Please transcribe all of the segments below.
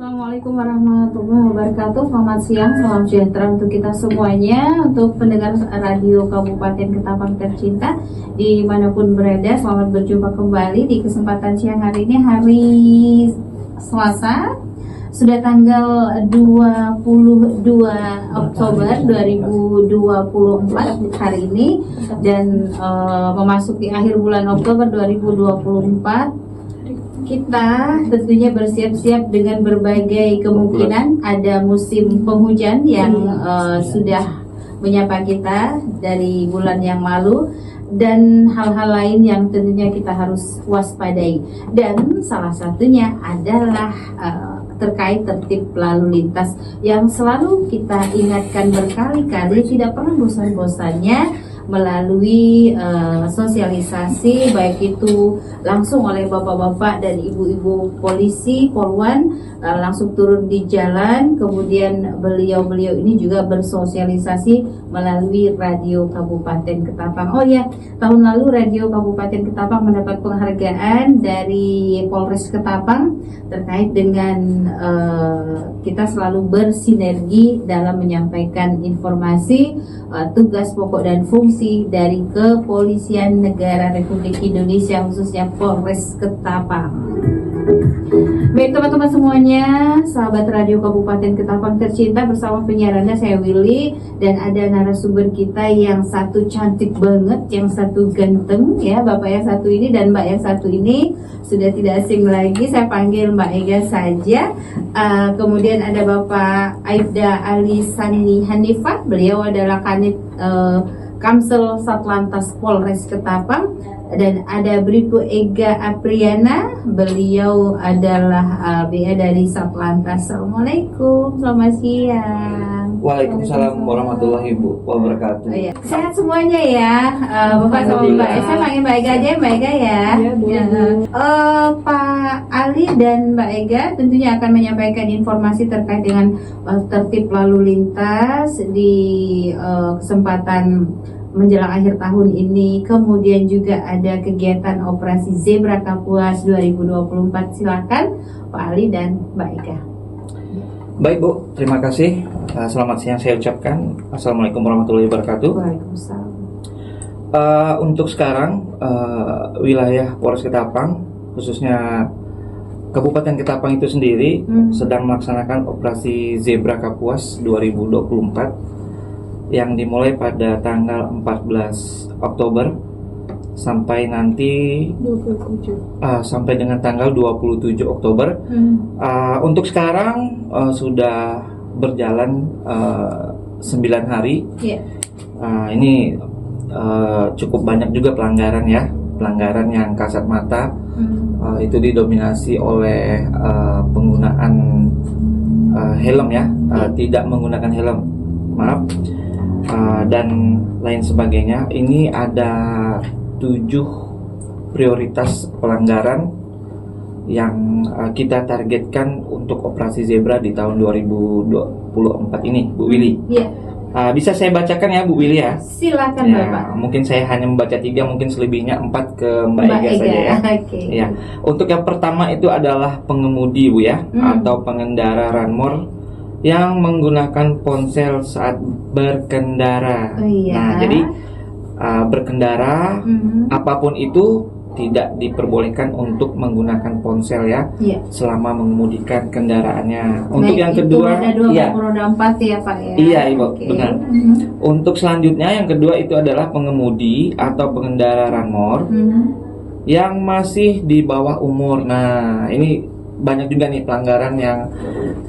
Assalamualaikum warahmatullahi wabarakatuh. Selamat siang, salam sejahtera untuk kita semuanya, untuk pendengar radio Kabupaten Ketapang tercinta dimanapun berada. Selamat berjumpa kembali di kesempatan siang hari ini, hari Selasa, sudah tanggal 22 Oktober 2024 hari ini, dan memasuki akhir bulan Oktober 2024. Kita tentunya bersiap-siap dengan berbagai kemungkinan. Ada musim penghujan yang sudah menyapa kita dari bulan yang lalu, dan hal-hal lain yang tentunya kita harus waspadai. Dan salah satunya adalah terkait tertib lalu lintas yang selalu kita ingatkan berkali-kali, tidak pernah bosan-bosannya melalui sosialisasi, baik itu langsung oleh bapak-bapak dan ibu-ibu polisi, polwan, langsung turun di jalan. Kemudian beliau-beliau ini juga bersosialisasi melalui radio Kabupaten Ketapang. Oh ya, tahun lalu radio Kabupaten Ketapang mendapat penghargaan dari Polres Ketapang terkait dengan kita selalu bersinergi dalam menyampaikan informasi, tugas pokok dan fungsi dari Kepolisian Negara Republik Indonesia, khususnya Polres Ketapang. Baik teman-teman semuanya, sahabat radio Kabupaten Ketapang tercinta, bersama penyiar Anda, saya Willy, dan ada narasumber kita yang satu cantik banget, yang satu ganteng ya, bapak yang satu ini dan mbak yang satu ini sudah tidak asing lagi, saya panggil Mbak Ega saja. Kemudian ada Bapak Aibda Ali Sani Hanifah, beliau adalah Kanit Kamsel Satlantas Polres Ketapang. Dan ada Bribtu Ega Apriana, beliau adalah BA dari Satlantas. Assalamualaikum, selamat siang. Waalaikumsalam warahmatullahi wabarakatuh. Oh, ya. Sehat semuanya ya, Bapak sama Mbak. Saya panggil Mbak Ega aja, Mbak Ega ya. Ya. Pak Ali dan Mbak Ega tentunya akan menyampaikan informasi terkait dengan tertib lalu lintas di kesempatan menjelang akhir tahun ini. Kemudian juga ada kegiatan operasi Zebra Kapuas 2024. Silakan Pak Ali dan Mbak Ega. Baik Bu, terima kasih. Selamat siang saya ucapkan. Assalamualaikum warahmatullahi wabarakatuh. Waalaikumsalam. Untuk sekarang wilayah Polres Ketapang, khususnya Kabupaten Ketapang itu sendiri sedang melaksanakan operasi Zebra Kapuas 2024 yang dimulai pada tanggal 14 Oktober sampai nanti 27. Sampai dengan tanggal 27 Oktober. Untuk sekarang sudah berjalan 9 hari. Ini cukup banyak juga pelanggaran ya, pelanggaran yang kasat mata. Itu didominasi oleh penggunaan helm ya, tidak menggunakan helm, maaf, dan lain sebagainya. Ini ada 7 prioritas pelanggaran yang kita targetkan untuk operasi Zebra di tahun 2024 ini, Bu Willy. Bisa saya bacakan ya Bu Willy ya? Silakan ya, Bapak. Mungkin saya hanya membaca 3, mungkin selebihnya 4 ke Mbak Ega saja ya. Okay. Ya. Untuk yang pertama itu adalah pengemudi Bu ya, atau pengendara ranmor yang menggunakan ponsel saat berkendara. Nah, jadi berkendara apapun itu tidak diperbolehkan untuk menggunakan ponsel ya, selama mengemudikan kendaraannya. Untuk yang kedua, roda 4 ya Pak ya. Iya Ibu, benar. Untuk selanjutnya yang kedua itu adalah pengemudi atau pengendara ranmor yang masih di bawah umur. Nah, ini banyak juga nih pelanggaran yang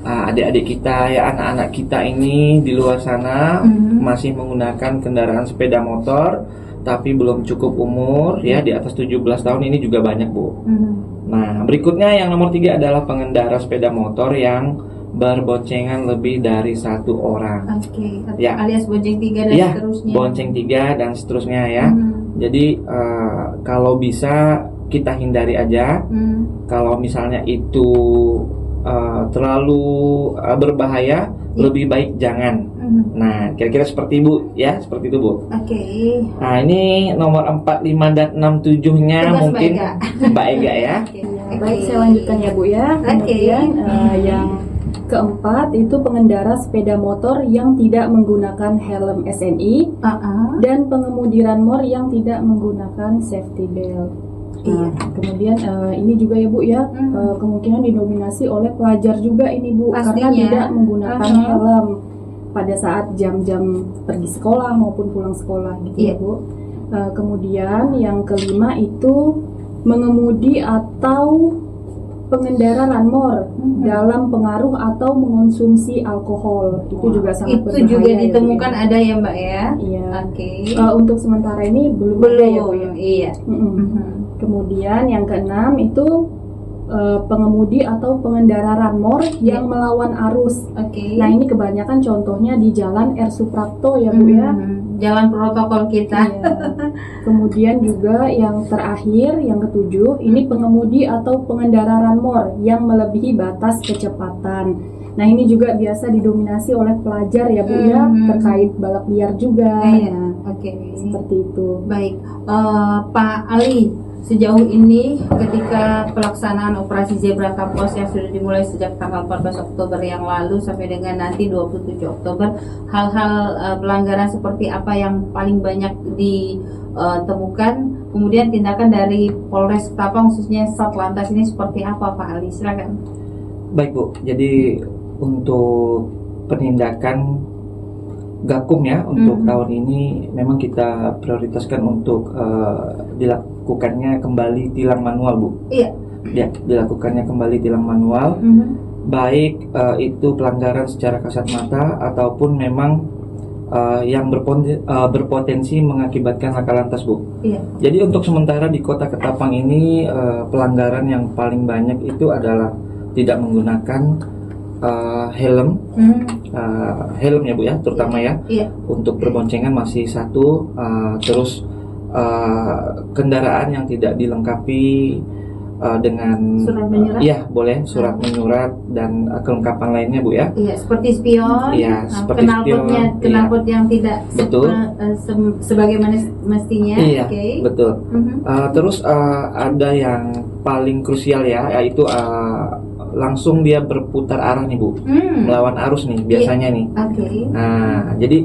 adik-adik kita ya, anak-anak kita ini di luar sana masih menggunakan kendaraan sepeda motor tapi belum cukup umur ya, di atas 17 tahun. Ini juga banyak Bu. Nah, berikutnya yang nomor 3 adalah pengendara sepeda motor yang berboncengan lebih dari 1 orang. Ya, alias bonceng 3 dan seterusnya. Bonceng 3 dan seterusnya ya. Jadi kalau bisa kita hindari aja. Kalau misalnya itu terlalu berbahaya, lebih baik jangan. Nah, kira-kira seperti Bu ya, seperti itu Bu. Nah, ini nomor 4, 5 dan 6, 7-nya mungkin Mbak Ega ya. Baik, saya lanjutkan ya Bu ya. Kemudian yang Keempat itu pengendara sepeda motor yang tidak menggunakan helm SNI dan pengemudi ranmor yang tidak menggunakan safety belt. Nah, kemudian ini juga ya Bu ya, kemungkinan didominasi oleh pelajar juga ini Bu, Pastinya. karena tidak menggunakan helm pada saat jam-jam pergi sekolah maupun pulang sekolah gitu ya Bu. Kemudian yang kelima itu mengemudi atau pengendara ranmor dalam pengaruh atau mengonsumsi alkohol. Itu juga sangat itu berbahaya. juga ya, Bu, ditemukan ya. ada ya Mbak ya. Iya. Oke. Untuk sementara ini belum ada ya Bu ya. Iya. Kemudian yang keenam itu pengemudi atau pengendara ranmor yang melawan arus. Oke. Nah ini kebanyakan contohnya di Jalan R. Suprapto ya Bu ya. Jalan protokol kita. Iya. Kemudian juga yang terakhir, yang ketujuh, ini pengemudi atau pengendara ranmor yang melebihi batas kecepatan. Nah ini juga biasa didominasi oleh pelajar ya Bu ya, terkait balap liar juga. Iya. Nah, Oke. seperti itu. Baik, Pak Ali, sejauh ini ketika pelaksanaan operasi Zebra Kapos yang sudah dimulai sejak tanggal 14 Oktober yang lalu sampai dengan nanti 27 Oktober, hal-hal pelanggaran seperti apa yang paling banyak ditemukan? Kemudian tindakan dari Polres Ketapang khususnya Satlantas ini seperti apa Pak Ali? Silakan. Baik Bu, jadi untuk penindakan Gakum ya untuk tahun ini memang kita prioritaskan untuk dilakukannya kembali tilang manual Bu. Iya. Ya, dilakukannya kembali tilang manual, baik itu pelanggaran secara kasat mata ataupun memang yang berpotensi mengakibatkan laka lantas Bu. Iya. Jadi untuk sementara di Kota Ketapang ini pelanggaran yang paling banyak itu adalah tidak menggunakan helm, helm ya Bu ya, terutama ya. Iya. Untuk berboncengan masih satu, terus kendaraan yang tidak dilengkapi dengan Surat menyurat? Iya boleh surat menyurat dan kelengkapan lainnya Bu ya. Iya, seperti spion, Iya, seperti knalpotnya, spion, knalpot yang tidak Betul. sebagaimana mestinya. Iya, Oke. betul. Terus ada yang paling krusial ya, yaitu langsung dia berputar arah nih Bu, melawan arus nih biasanya nih. Oke. Nah, jadi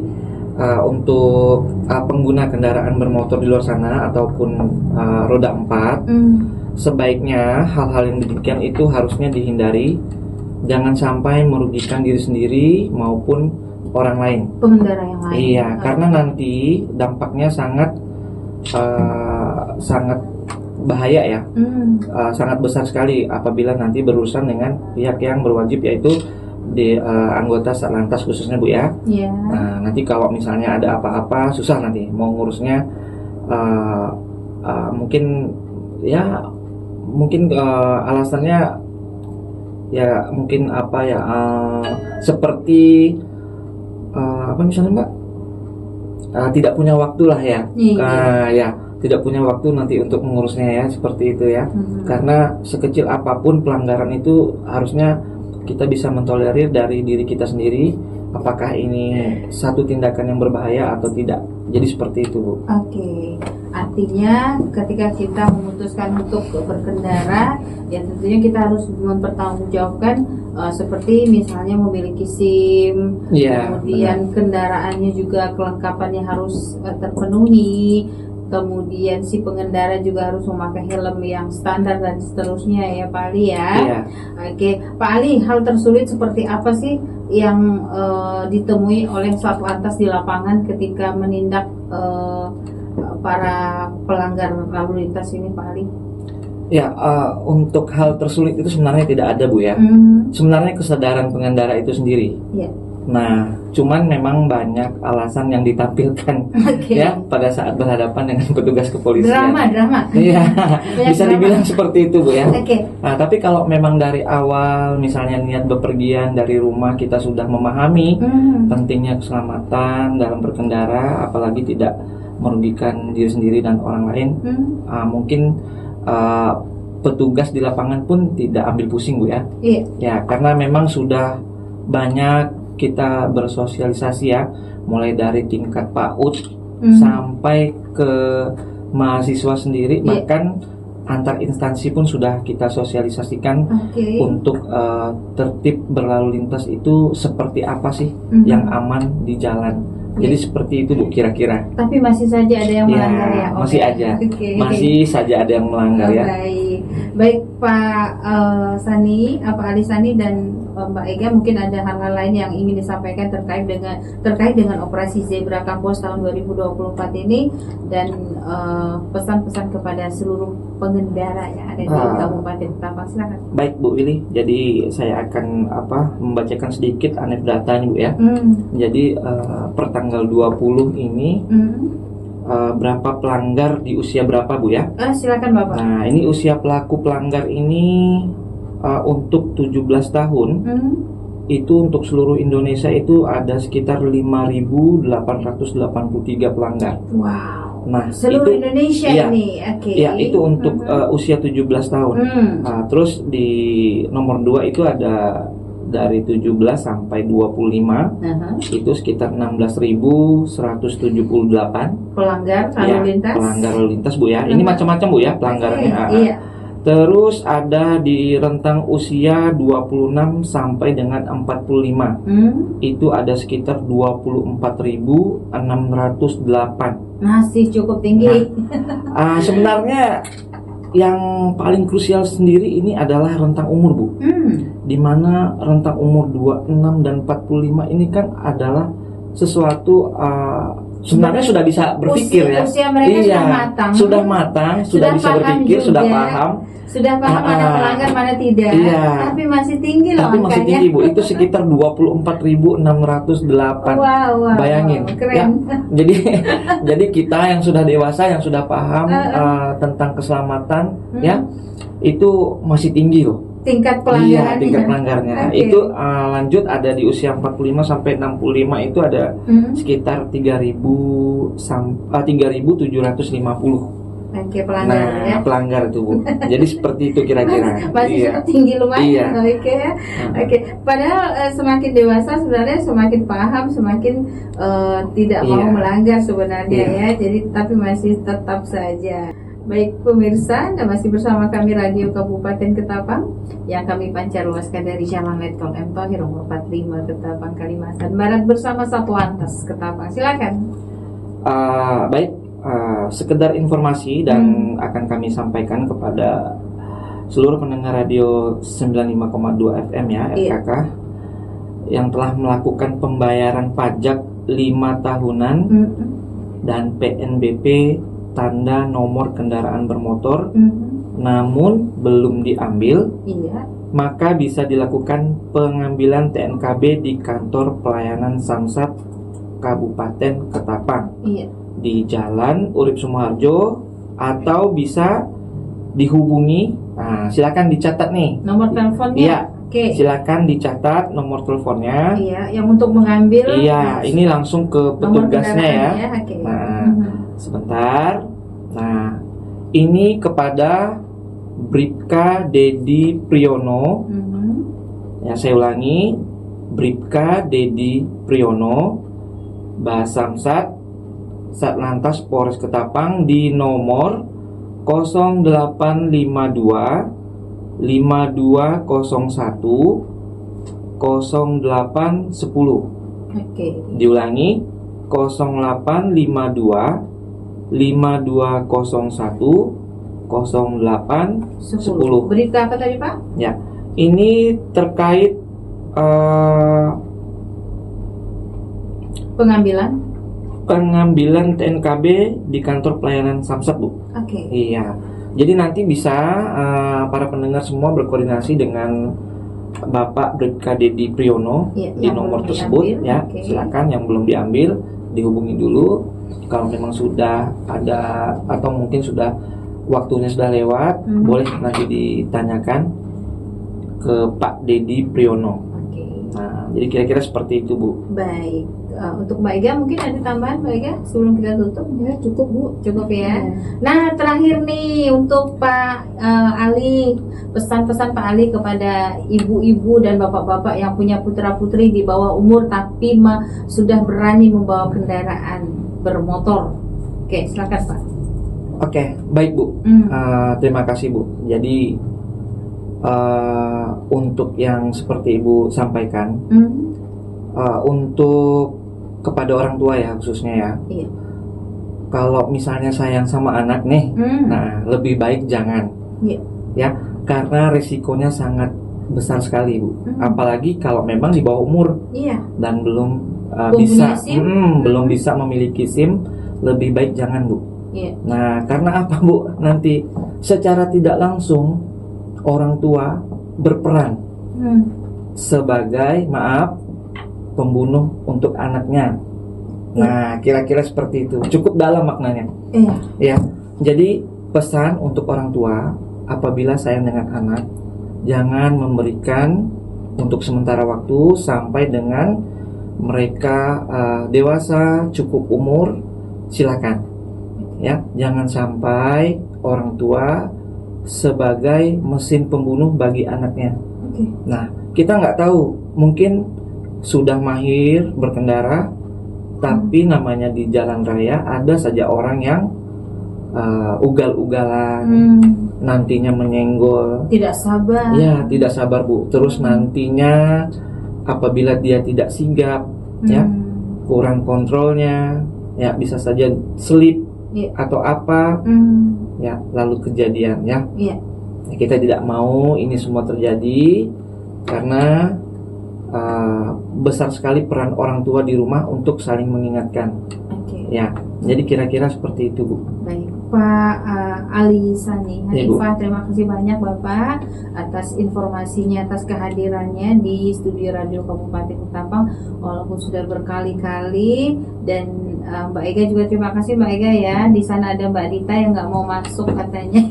untuk pengguna kendaraan bermotor di luar sana ataupun roda 4, sebaiknya hal-hal yang demikian itu harusnya dihindari. Jangan sampai merugikan diri sendiri maupun orang lain. Pengendara yang lain. Iya, karena nanti dampaknya sangat bahaya ya, sangat besar sekali apabila nanti berurusan dengan pihak yang berwajib, yaitu di anggota Satlantas khususnya Bu ya. Iya. Nah, nanti kalau misalnya ada apa-apa susah nanti mau ngurusnya, mungkin alasannya ya mungkin apa ya, seperti apa misalnya Mbak, tidak punya waktu lah ya. Ya tidak punya waktu nanti untuk mengurusnya ya, seperti itu ya. Karena sekecil apapun pelanggaran itu harusnya kita bisa mentolerir dari diri kita sendiri, apakah ini satu tindakan yang berbahaya atau tidak. Jadi seperti itu Bu. Oke. Artinya ketika kita memutuskan untuk berkendara, ya tentunya kita harus mempertanggungjawabkan seperti misalnya memiliki SIM, kemudian kendaraannya juga kelengkapannya harus terpenuhi. Kemudian si pengendara juga harus memakai helm yang standar dan seterusnya ya Pak Ali ya. Iya. Oke, Pak Ali, hal tersulit seperti apa sih yang ditemui oleh Satlantas di lapangan ketika menindak para pelanggar lalu lintas ini Pak Ali? Ya, untuk hal tersulit itu sebenarnya tidak ada Bu ya. Sebenarnya kesadaran pengendara itu sendiri. Iya. Nah, cuman memang banyak alasan yang ditampilkan ya pada saat berhadapan dengan petugas kepolisian. Drama. Iya, bisa dibilang seperti itu Bu ya. Oke. Nah, tapi kalau memang dari awal misalnya niat bepergian dari rumah kita sudah memahami pentingnya keselamatan dalam berkendara, apalagi tidak merugikan diri sendiri dan orang lain, mungkin petugas di lapangan pun tidak ambil pusing Bu ya. Iya. Ya, karena memang sudah banyak kita bersosialisasi ya, mulai dari tingkat PAUD sampai ke mahasiswa sendiri, bahkan antar instansi pun sudah kita sosialisasikan Oke. untuk tertib berlalu lintas itu seperti apa sih yang aman di jalan. Jadi seperti itu Bu kira-kira. Tapi masih saja ada yang melanggar ya? Oke. Masih aja. Oke. Masih saja ada yang melanggar ya. Baik, baik Pak Sani, Pak Ali Sani dan Mbak Ega, mungkin ada hal-hal lain yang ingin disampaikan terkait dengan operasi Zebra Campus tahun 2024 ini dan pesan-pesan kepada seluruh pengendara yang ada di Kabupaten Ketapang. Silakan. Baik Bu Willy, jadi saya akan membacakan sedikit anekdotanya Bu ya. Jadi per tanggal 20 ini berapa pelanggar di usia berapa Bu ya? Silakan Bapak. Nah, ini usia pelaku pelanggar ini untuk 17 tahun itu untuk seluruh Indonesia itu ada sekitar 5.883 pelanggar. Wow. Nah, seluruh itu, Indonesia iya, ini. Oke. Iya, itu untuk usia 17 tahun. Nah, terus di nomor 2 itu ada dari 17 sampai 25 itu sekitar 16.178 pelanggar lalu lintas. Pelanggar lalu lintas Bu ya. Ini macam-macam Bu ya pelanggarannya. Iya. Terus ada di rentang usia 26 sampai dengan 45 itu ada sekitar 24.608. Masih cukup tinggi. Sebenarnya yang paling krusial sendiri ini adalah rentang umur Bu, dimana rentang umur 26 dan 45 ini kan adalah sesuatu sebenarnya sudah bisa berpikir usia mereka sudah matang, sudah bisa berpikir, juga, sudah paham mana pelanggar mana tidak, tapi masih tinggi loh tapi masih tinggi Bu, itu sekitar 24.608. Wow, bayangin keren. Ya, jadi kita yang sudah dewasa, yang sudah paham tentang keselamatan ya, itu masih tinggi loh tingkat pelanggarannya. Iya, tingkat pelanggarnya. Itu lanjut ada di usia 45 sampai 65 itu ada sekitar 3.750. Oke, pelanggar ya. Pelanggar itu Bu. Jadi seperti itu kira-kira. Masih cukup tinggi lumayan. Oke ya. Oke. Padahal semakin dewasa sebenarnya semakin paham, semakin tidak mau melanggar sebenarnya ya. Jadi tapi masih tetap saja. Baik pemirsa, Anda masih bersama kami Radio Kabupaten Ketapang yang kami pancarluaskan dari Jalan Letkol M Thohir nomor 45 Ketapang, Kalimantan Barat bersama Satlantas Ketapang. Silakan. Baik, sekedar informasi dan akan kami sampaikan kepada seluruh pendengar radio 95,2 FM ya, RKK yang telah melakukan pembayaran pajak 5 tahunan dan PNBP tanda nomor kendaraan bermotor namun belum diambil, maka bisa dilakukan pengambilan TNKB di kantor pelayanan Samsat Kabupaten Ketapang di Jalan Urip Sumoharjo, atau bisa dihubungi. Nah, silakan dicatat nih nomor teleponnya. Iya. Silakan dicatat nomor teleponnya. Iya, yang untuk mengambil. Iya, ini langsung ke petugasnya ya. Nah, sebentar. Nah, ini kepada Bribka Dedi Priyono. Ya, saya ulangi, Bribka Dedi Priyono, Basamsat Satlantas Polres Ketapang di nomor 0852 5201 0810. Diulangi 0852 5201 0810. Berita apa tadi Pak? Ya, ini terkait pengambilan TNKB di kantor pelayanan Samsat Bu. Iya. Jadi nanti bisa para pendengar semua berkoordinasi dengan Bapak Bribka Dedi Priyono di nomor tersebut ya. Silakan yang belum diambil dihubungi dulu. Kalau memang sudah ada atau mungkin sudah waktunya sudah lewat, boleh nanti ditanyakan ke Pak Dedi Priyono. Nah, jadi kira-kira seperti itu Bu. Baik. Untuk Mbak Ega mungkin ada tambahan Mbak Ega sebelum kita tutup? Ya cukup Bu. Cukup ya. Nah terakhir nih untuk Pak Ali, pesan-pesan Pak Ali kepada ibu-ibu dan bapak-bapak yang punya putra-putri di bawah umur tapi sudah berani membawa kendaraan bermotor. Oke, silakan Pak. Oke, baik Bu. Terima kasih Bu. Jadi untuk yang seperti Ibu sampaikan, untuk kepada orang tua ya khususnya ya. Iya. Kalau misalnya sayang sama anak nih, nah lebih baik jangan. Iya. Ya, karena risikonya sangat besar sekali Bu. Apalagi kalau memang di bawah umur Iya. dan belum Belum bisa, punya SIM. belum bisa memiliki SIM, lebih baik jangan Bu. Iya. Nah, karena apa Bu? Nanti secara tidak langsung orang tua berperan sebagai pembunuh untuk anaknya. Nah, kira-kira seperti itu. Cukup dalam maknanya. Iya. Ya. Jadi pesan untuk orang tua, apabila sayang dengan anak, jangan memberikan untuk sementara waktu sampai dengan mereka dewasa, cukup umur, silakan. Ya, jangan sampai orang tua sebagai mesin pembunuh bagi anaknya. Oke. Nah, kita nggak tahu, mungkin sudah mahir berkendara, tapi namanya di jalan raya ada saja orang yang ugal-ugalan, nantinya menyenggol. Tidak sabar. Ya, tidak sabar Bu. Terus nantinya apabila dia tidak sigap, ya, kurang kontrolnya, ya bisa saja slip atau apa, ya, lalu kejadian ya. Iya. Kita tidak mau ini semua terjadi karena besar sekali peran orang tua di rumah untuk saling mengingatkan. Oke. Ya, jadi kira-kira seperti itu Bu. Baik, Pak Ali Sani Ya, Bu. Hanifah, terima kasih banyak Bapak atas informasinya, atas kehadirannya di studio Radio Kabupaten Ketapang, walaupun sudah berkali-kali. Dan Mbak Ega juga terima kasih Mbak Ega ya. Di sana ada Mbak Dita yang nggak mau masuk katanya.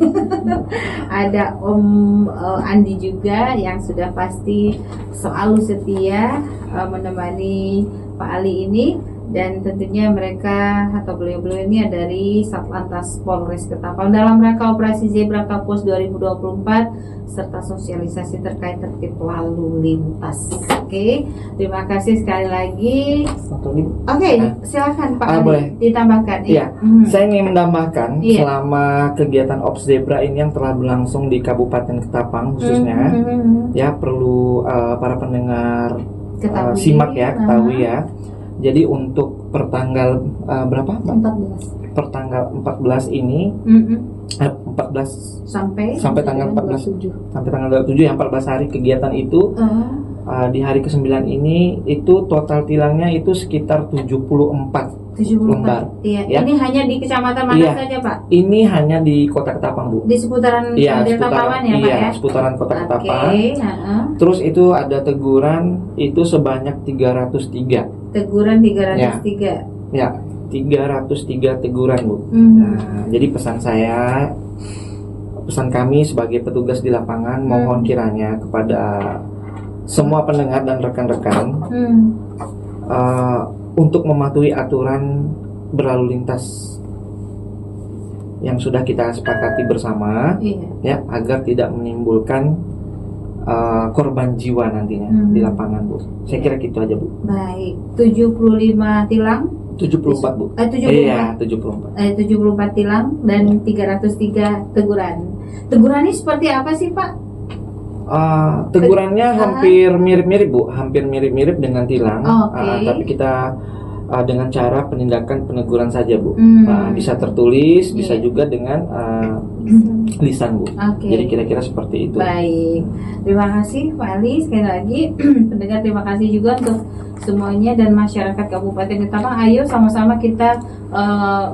Ada Om Andi juga yang sudah pasti selalu setia menemani Pak Ali ini. Dan tentunya mereka atau beliau-beliau ini dari Satlantas Polres Ketapang dalam rangka Operasi Zebra Kapus 2024 serta sosialisasi terkait tertib lalu lintas. Oke, terima kasih sekali lagi. Oke, silakan Pak Ali boleh ditambahkan. Iya, saya ingin menambahkan selama kegiatan Ops Zebra ini yang telah berlangsung di Kabupaten Ketapang khususnya, ya perlu para pendengar simak ya, ketahui ya. Jadi untuk pertanggal berapa? 14. Pertanggal 14 ini 14 sampai tanggal 14 sampai tanggal 27 yang 14 hari kegiatan itu di hari ke-9 ini itu total tilangnya itu sekitar 74 lembar. Iya. Ya. Ini hanya di kecamatan mana saja Pak? Ini hanya di Kota Ketapang Bu. Di seputaran Delta Paman ya Pak ya? Seputaran Kota Ketapang. Terus itu ada teguran itu sebanyak 303. Teguran 303. Ya, 303 teguran Bu. Nah, jadi pesan kami sebagai petugas di lapangan mohon kiranya kepada semua pendengar dan rekan-rekan untuk mematuhi aturan berlalu lintas yang sudah kita sepakati bersama, ya, agar tidak menimbulkan korban jiwa nantinya di lapangan Bu. Saya kira gitu aja Bu. Baik, 75 tilang 74 Bu. 74. Iya, 74. 74 tilang dan 303 teguran. Teguran ini seperti apa sih Pak? Tegurannya hampir mirip-mirip Bu, hampir mirip-mirip dengan tilang. Tapi kita dengan cara peneguran saja Bu. Bisa tertulis, bisa juga dengan lisan Bu. Jadi kira-kira seperti itu. Baik, terima kasih Pak Ali sekali lagi. Pendengar terima kasih juga untuk semuanya dan masyarakat Kabupaten Ketapang. Ayo sama-sama kita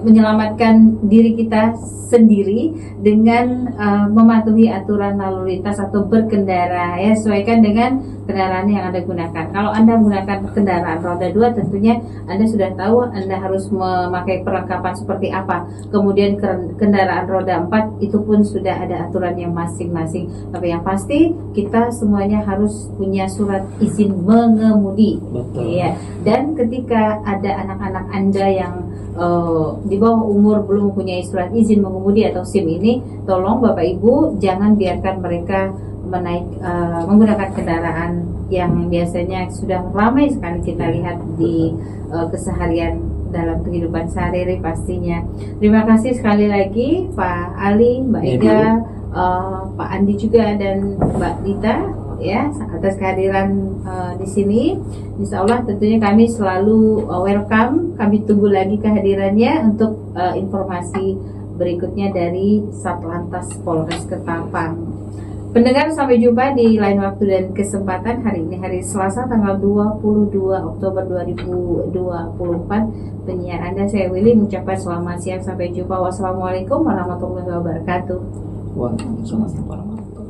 menyelamatkan diri kita sendiri dengan mematuhi aturan lalu lintas atau berkendara ya, sesuaikan dengan kendaraan yang Anda gunakan. Kalau Anda menggunakan kendaraan roda 2 tentunya Anda sudah tahu Anda harus memakai perlengkapan seperti apa. Kemudian kendaraan roda 4 itu pun sudah ada aturannya masing-masing. Tapi yang pasti kita semuanya harus punya surat izin mengemudi. Betul. Ya. Dan ketika ada anak-anak Anda yang di bawah umur belum mempunyai surat izin mengemudi atau SIM ini, tolong Bapak Ibu jangan biarkan mereka menggunakan kendaraan yang biasanya sudah ramai sekali kita lihat di keseharian dalam kehidupan sehari-hari pastinya. Terima kasih sekali lagi Pak Ali, Mbak Iya, Ega, Pak Andi juga dan Mbak Dita ya atas kehadiran di sini. Insya Allah tentunya kami selalu welcome. Kami tunggu lagi kehadirannya untuk informasi berikutnya dari Satlantas Polres Ketapang. Pendengar, sampai jumpa di lain waktu dan kesempatan. Hari ini hari Selasa tanggal 22 Oktober 2024. Penyiar Anda saya Willy mengucapkan selamat siang, sampai jumpa. Wassalamualaikum warahmatullahi wabarakatuh. Waalaikumsalam warahmatullahi wabarakatuh.